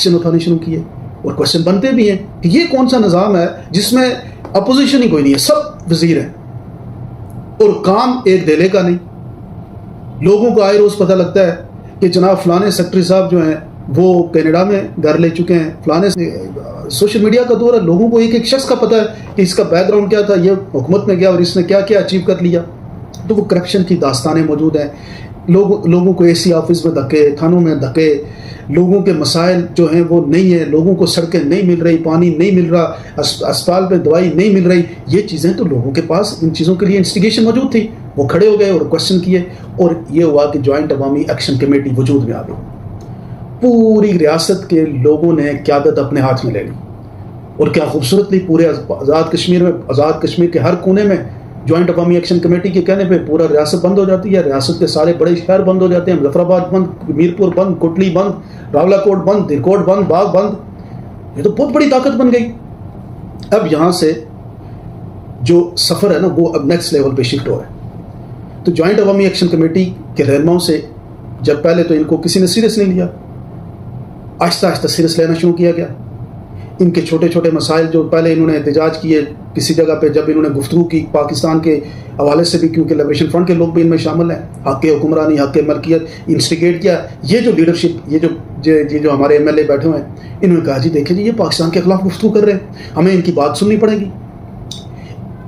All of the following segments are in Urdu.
کوشچن اٹھانے شروع کیے اور کوشچن بنتے بھی ہیں کہ یہ کون سا نظام ہے جس میں اپوزیشن ہی کوئی نہیں ہے, سب وزیر ہیں اور کام ایک دہلے کا نہیں. لوگوں کو آئے روز پتہ لگتا ہے کہ جناب فلانے سیکرٹری صاحب جو ہیں وہ کینیڈا میں گھر لے چکے ہیں, فلانے سوشل میڈیا کا دور ہے, لوگوں کو ایک ایک شخص کا پتہ ہے کہ اس کا بیک گراؤنڈ کیا تھا, یہ حکومت میں گیا اور اس نے کیا کیا اچیو کر لیا. تو وہ کرپشن کی داستانیں موجود ہیں. لوگوں کو اے سی آفس میں دھکے, تھانوں میں دھکے, لوگوں کے مسائل جو ہیں وہ نہیں ہیں, لوگوں کو سڑکیں نہیں مل رہی, پانی نہیں مل رہا, اسپتال پہ دوائی نہیں مل رہی. یہ چیزیں تو لوگوں کے پاس ان چیزوں کے لیے انسٹیگیشن موجود تھی, وہ کھڑے ہو گئے اور کوشچن کیے اور یہ ہوا کہ جوائنٹ عوامی ایکشن کمیٹی وجود میں آ گئی. پوری ریاست کے لوگوں نے قیادت اپنے ہاتھ میں لے لی اور کیا خوبصورتلی پورے آزاد کشمیر کے ہر کونے میں جوائنٹ عوامی ایکشن کمیٹی کے کہنے پہ پورا ریاست بند ہو جاتی ہے. ریاست کے سارے بڑے شہر بند ہو جاتے ہیں, مظفر آباد بند, میرپور بند, کوٹلی بند, راولا کوٹ بند, درکوٹ بند, باغ بند. یہ تو بہت بڑی طاقت بن گئی. اب یہاں سے جو سفر ہے نا وہ اب نیکسٹ لیول پہ شفٹ ہو رہا ہے. تو جوائنٹ عوامی ایکشن کمیٹی کے رہنماؤں سے جب پہلے تو ان کو کسی نے سیریس نہیں لیا, آہستہ آہستہ سیریس لینا شروع کیا گیا. ان کے چھوٹے چھوٹے مسائل جو پہلے انہوں نے احتجاج کیے کسی جگہ پہ, جب انہوں نے گفتگو کی پاکستان کے حوالے سے بھی, کیونکہ لبریشن فرنٹ کے لوگ بھی ان میں شامل ہیں, حق حکمرانی, حق ملکیت انسٹیگیٹ کیا. یہ جو لیڈرشپ, یہ جو ہمارے ایم ایل اے بیٹھے ہوئے ہیں, انہوں نے کہا جی دیکھیں جی یہ پاکستان کے خلاف گفتگو کر رہے ہیں, ہمیں ان کی بات سننی پڑے گی.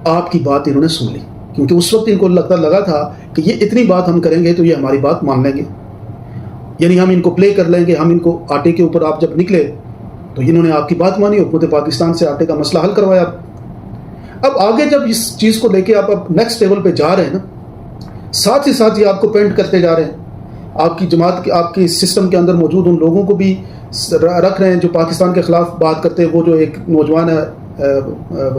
آپ کی بات انہوں نے سن لی, کیونکہ اس وقت ان کو لگا تھا کہ یہ اتنی بات ہم کریں گے تو یہ ہماری بات مان لیں گے, یعنی ہم ان کو پلے کر لیں گے, ہم ان کو آٹے کے اوپر آپ جب نکلے تو انہوں نے آپ کی بات مانی, حکومت پاکستان سے آٹے کا مسئلہ حل کروایا. اب آگے جب اس چیز کو لے کے آپ اب نیکسٹ لیول پہ جا رہے ہیں نا, ساتھ ہی ساتھ یہ آپ کو پینٹ کرتے جا رہے ہیں, آپ کی جماعت کے, آپ کے سسٹم کے اندر موجود ان لوگوں کو بھی رکھ رہے ہیں جو پاکستان کے خلاف بات کرتے ہیں. وہ جو ایک نوجوان ہے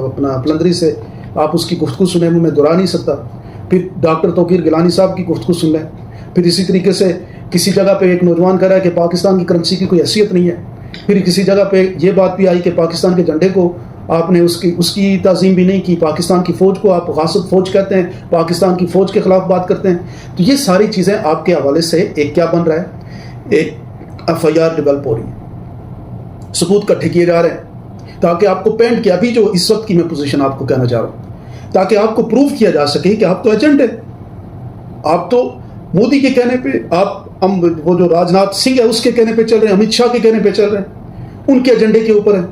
اپنا پلندری سے, آپ اس کی گفتگو سنیں, میں دہرا نہیں سکتا. پھر ڈاکٹر توقیر گیلانی صاحب کی گفتگو سن لیں. پھر اسی طریقے سے کسی جگہ پہ ایک نوجوان کہہ رہا ہے کہ پاکستان کی کرنسی کی کوئی حیثیت نہیں ہے. پھر کسی جگہ پہ یہ بات بھی آئی کہ پاکستان کے جھنڈے کو آپ نے اس کی تعظیم بھی نہیں کی, پاکستان کی فوج کو آپ غاصب فوج کہتے ہیں, پاکستان کی فوج کے خلاف بات کرتے ہیں. تو یہ ساری چیزیں آپ کے حوالے سے ایک کیا بن رہا ہے, ایک ایف آئی آر ڈیولپ ہو رہی ہے, ثبوت کٹھے کیے جا رہے ہیں تاکہ آپ کو پینٹ کیا, ابھی جو اس وقت کی میں پوزیشن آپ کو کہنا چاہ رہا ہوں, تاکہ آپ کو پروف کیا جا سکے کہ آپ تو ایجنٹ ہیں. آپ تو مودی کے کہنے پہ, آپ وہ جو راجناتھ سنگھ ہے اس کے کہنے پہ چل رہے ہیں, امت شاہ کے کہنے پہ چل رہے ہیں, ان کے ایجنڈے کے اوپر ہیں.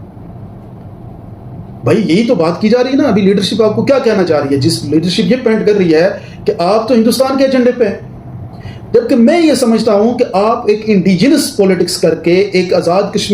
بھائی یہی تو بات کی جا رہی ہے نا. ابھی لیڈرشپ آپ کو کیا کہنا چاہ رہی ہے, جس لیڈرشپ یہ پینٹ کر رہی ہے کہ آپ تو ہندوستان کے ایجنڈے پہ ہیں, جبکہ میں یہ سمجھتا ہوں کہ آپ ایک انڈیجنس پولیٹکس کر کے ایک آزاد کشمیر